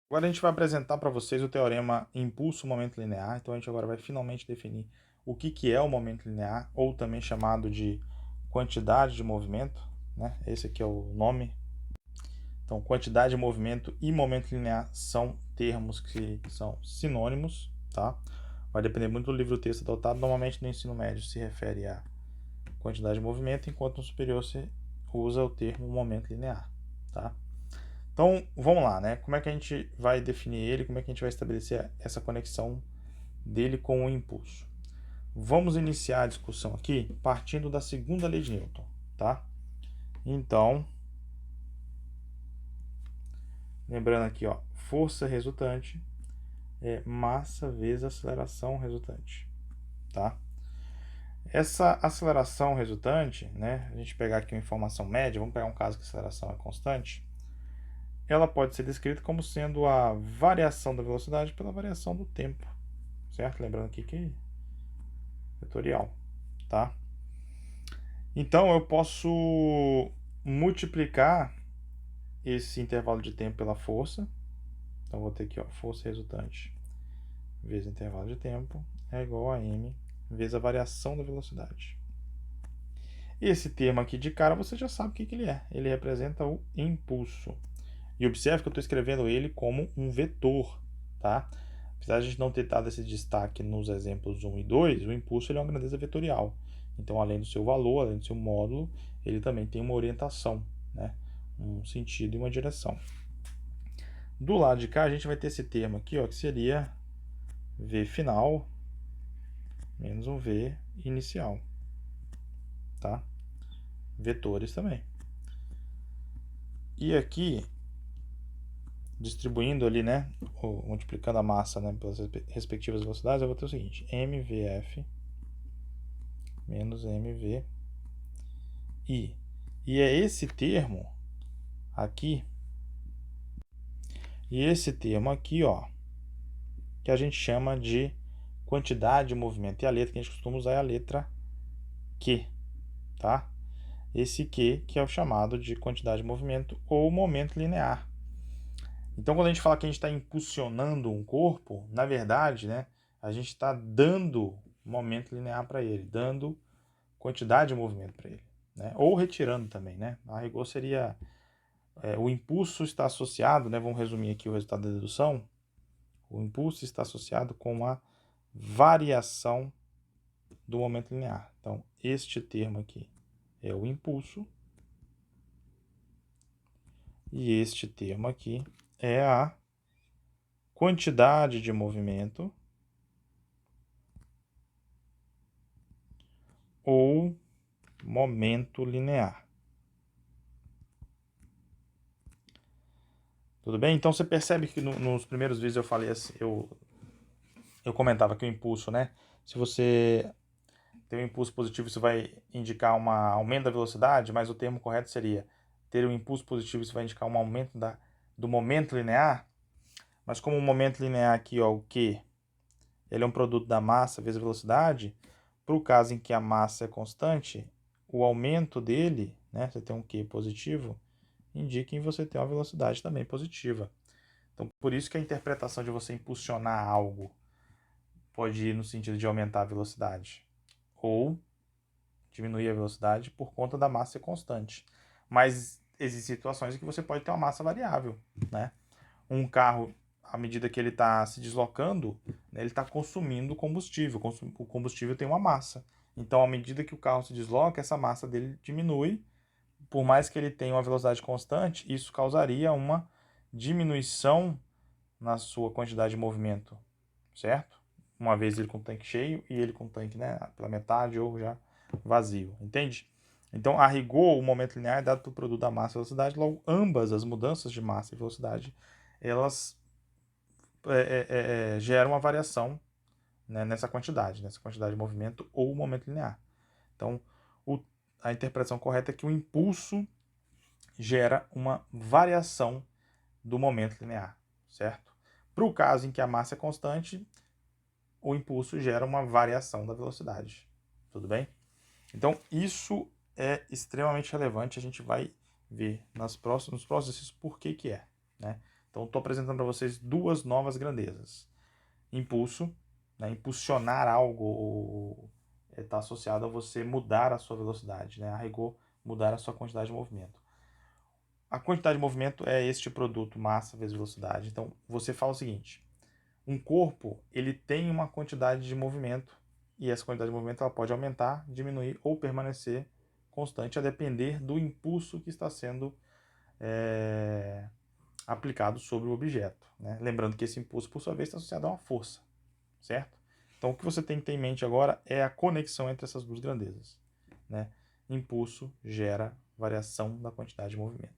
Agora a gente vai apresentar para vocês o teorema impulso-momento linear. Então a gente agora vai finalmente definir o que é o momento linear, ou também chamado de quantidade de movimento, né? Esse aqui é o nome. Então, quantidade de movimento e momento linear são termos que são sinônimos, tá? Vai depender muito do livro-texto adotado. Normalmente no ensino médio se refere a quantidade de movimento, enquanto no superior se usa o termo momento linear, tá? Então, vamos lá, né? Como é que a gente vai definir ele? Como é que a gente vai estabelecer essa conexão dele com o impulso? Vamos iniciar a discussão aqui partindo da segunda lei de Newton, tá? Então, lembrando aqui, ó, força resultante é massa vezes aceleração resultante, tá? Essa aceleração resultante, né? A gente pegar aqui uma informação média, vamos pegar um caso que a aceleração é constante, ela pode ser descrita como sendo a variação da velocidade pela variação do tempo, certo? Lembrando aqui que é vetorial, tá? Então eu posso multiplicar esse intervalo de tempo pela força. Então vou ter aqui, ó, força resultante vezes intervalo de tempo é igual a m vezes a variação da velocidade. Esse termo aqui de cara você já sabe o que ele é. Ele representa o impulso. E observe que eu estou escrevendo ele como um vetor, tá? Apesar de a gente não ter dado esse destaque nos exemplos 1 e 2, o impulso ele é uma grandeza vetorial. Então, além do seu valor, além do seu módulo, ele também tem uma orientação, né? Um sentido e uma direção. Do lado de cá, a gente vai ter esse termo aqui, ó, que seria V final menos um V inicial, tá? Vetores também. E aqui, distribuindo ali, né, multiplicando a massa, né, pelas respectivas velocidades, eu vou ter o seguinte: mvf menos mv i. E é esse termo aqui, ó, que a gente chama de quantidade de movimento. E a letra que a gente costuma usar é a letra Q, tá? Esse Q que é o chamado de quantidade de movimento ou momento linear. Então, quando a gente fala que a gente está impulsionando um corpo, na verdade, né, a gente está dando momento linear para ele, dando quantidade de movimento para ele, né? Ou retirando também, né? A rigor seria o impulso está associado, né? Vamos resumir aqui o resultado da dedução. O impulso está associado com a variação do momento linear. Então, este termo aqui é o impulso e este termo aqui é a quantidade de movimento ou momento linear. Tudo bem? Então você percebe que nos primeiros vídeos eu falei assim, eu comentava que o impulso, né? Se você tem um impulso positivo, isso vai indicar um aumento da velocidade, mas o termo correto seria ter um impulso positivo, isso vai indicar um aumento do momento linear. Mas como o momento linear aqui, ó, o Q, ele é um produto da massa vezes a velocidade, para o caso em que a massa é constante, o aumento dele, né, você tem um Q positivo, indica que você tem uma velocidade também positiva. Então, por isso que a interpretação de você impulsionar algo pode ir no sentido de aumentar a velocidade ou diminuir a velocidade por conta da massa ser constante. Mas existem situações em que você pode ter uma massa variável, né? Um carro, à medida que ele está se deslocando, né, ele está consumindo combustível. O combustível tem uma massa. Então, à medida que o carro se desloca, essa massa dele diminui. Por mais que ele tenha uma velocidade constante, isso causaria uma diminuição na sua quantidade de movimento, certo? Uma vez ele com o tanque cheio e ele com o tanque, né, pela metade ou já vazio, entende? Então, a rigor, o momento linear é dado pelo produto da massa e velocidade, logo ambas as mudanças de massa e velocidade, elas geram uma variação, né, nessa quantidade de movimento ou momento linear. Então, a interpretação correta é que o impulso gera uma variação do momento linear, certo? Para o caso em que a massa é constante, o impulso gera uma variação da velocidade. Tudo bem? Então, isso é extremamente relevante. A gente vai ver nos próximos exercícios por que é, né? Então, estou apresentando para vocês duas novas grandezas. Impulso, né? Impulsionar algo está associado a você mudar a sua velocidade, né? A rigor, mudar a sua quantidade de movimento. A quantidade de movimento é este produto, massa vezes velocidade. Então, você fala o seguinte: um corpo ele tem uma quantidade de movimento e essa quantidade de movimento ela pode aumentar, diminuir ou permanecer constante a depender do impulso que está sendo aplicado sobre o objeto, né? Lembrando que esse impulso, por sua vez, está associado a uma força, certo? Então, o que você tem que ter em mente agora é a conexão entre essas duas grandezas, né? Impulso gera variação da quantidade de movimento.